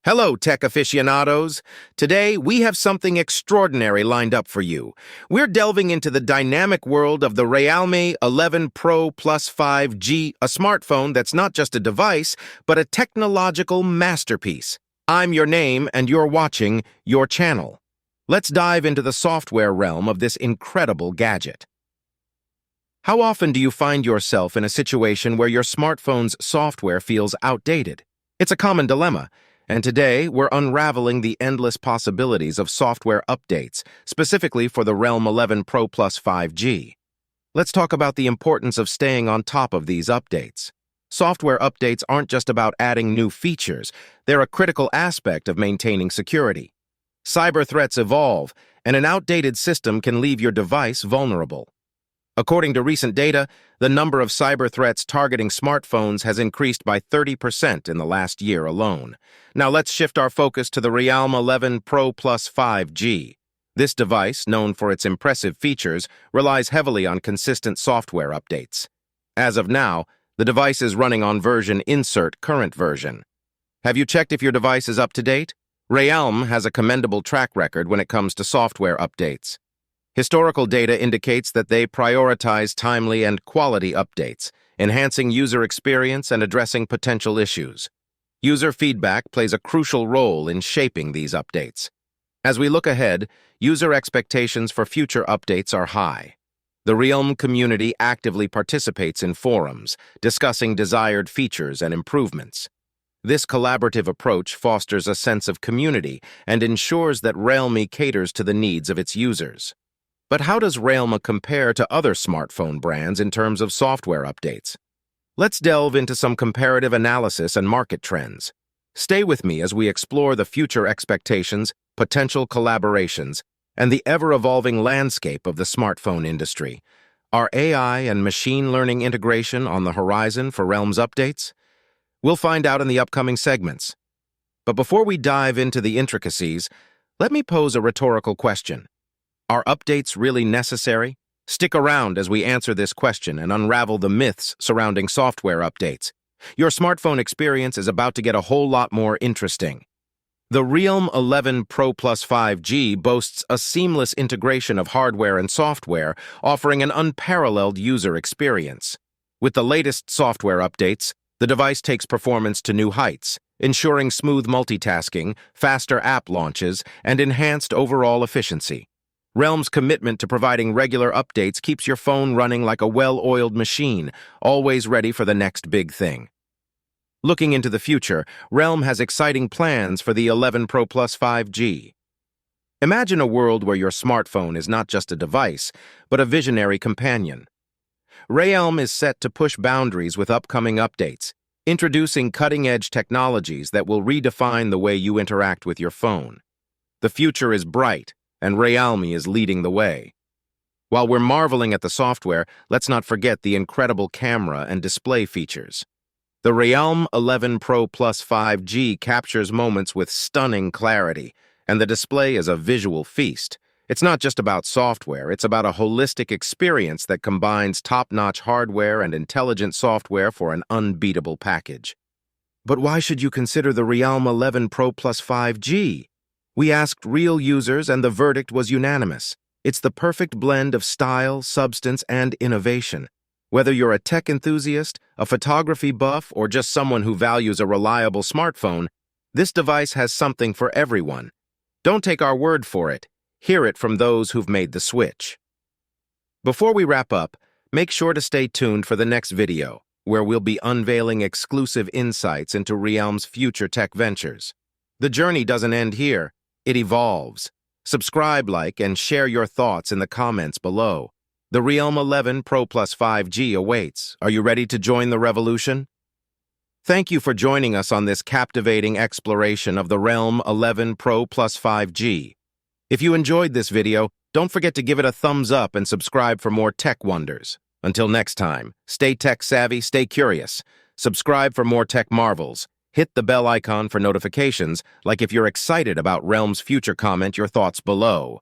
Hello, tech aficionados. Today, we have something extraordinary lined up for you. We're delving into the dynamic world of the Realme 11 Pro Plus 5G, a smartphone that's not just a device, but a technological masterpiece. I'm your name, and you're watching your channel. Let's dive into the software realm of this incredible gadget. How often do you find yourself in a situation where your smartphone's software feels outdated? It's a common dilemma. And today, we're unraveling the endless possibilities of software updates, specifically for the Realme 11 Pro Plus 5G. Let's talk about the importance of staying on top of these updates. Software updates aren't just about adding new features, they're a critical aspect of maintaining security. Cyber threats evolve, and an outdated system can leave your device vulnerable. According to recent data, the number of cyber threats targeting smartphones has increased by 30% in the last year alone. Now let's shift our focus to the Realme 11 Pro Plus 5G. This device, known for its impressive features, relies heavily on consistent software updates. As of now, the device is running on version insert current version. Have you checked if your device is up to date? Realme has a commendable track record when it comes to software updates. Historical data indicates that they prioritize timely and quality updates, enhancing user experience and addressing potential issues. User feedback plays a crucial role in shaping these updates. As we look ahead, user expectations for future updates are high. The Realme community actively participates in forums, discussing desired features and improvements. This collaborative approach fosters a sense of community and ensures that Realme caters to the needs of its users. But how does Realme compare to other smartphone brands in terms of software updates? Let's delve into some comparative analysis and market trends. Stay with me as we explore the future expectations, potential collaborations, and the ever-evolving landscape of the smartphone industry. Are AI and machine learning integration on the horizon for Realme's updates? We'll find out in the upcoming segments. But before we dive into the intricacies, let me pose a rhetorical question. Are updates really necessary? Stick around as we answer this question and unravel the myths surrounding software updates. Your smartphone experience is about to get a whole lot more interesting. The Realme 11 Pro Plus 5G boasts a seamless integration of hardware and software, offering an unparalleled user experience. With the latest software updates, the device takes performance to new heights, ensuring smooth multitasking, faster app launches, and enhanced overall efficiency. Realme's commitment to providing regular updates keeps your phone running like a well-oiled machine, always ready for the next big thing. Looking into the future, Realme has exciting plans for the 11 Pro Plus 5G. Imagine a world where your smartphone is not just a device, but a visionary companion. Realme is set to push boundaries with upcoming updates, introducing cutting-edge technologies that will redefine the way you interact with your phone. The future is bright, and Realme is leading the way. While we're marveling at the software, let's not forget the incredible camera and display features. The Realme 11 Pro Plus 5G captures moments with stunning clarity, and the display is a visual feast. It's not just about software, it's about a holistic experience that combines top-notch hardware and intelligent software for an unbeatable package. But why should you consider the Realme 11 Pro Plus 5G? We asked real users, and the verdict was unanimous. It's the perfect blend of style, substance, and innovation. Whether you're a tech enthusiast, a photography buff, or just someone who values a reliable smartphone, this device has something for everyone. Don't take our word for it. Hear it from those who've made the switch. Before we wrap up, make sure to stay tuned for the next video, where we'll be unveiling exclusive insights into Realme's future tech ventures. The journey doesn't end here. It evolves. Subscribe, like, and share your thoughts in the comments below. The Realme 11 Pro Plus 5G awaits. Are you ready to join the revolution? Thank you for joining us on this captivating exploration of the Realme 11 Pro Plus 5G. If you enjoyed this video, don't forget to give it a thumbs up and subscribe for more tech wonders. Until next time, stay tech savvy, stay curious. Subscribe for more tech marvels. Hit the bell icon for notifications, like if you're excited about Realme's future, comment your thoughts below.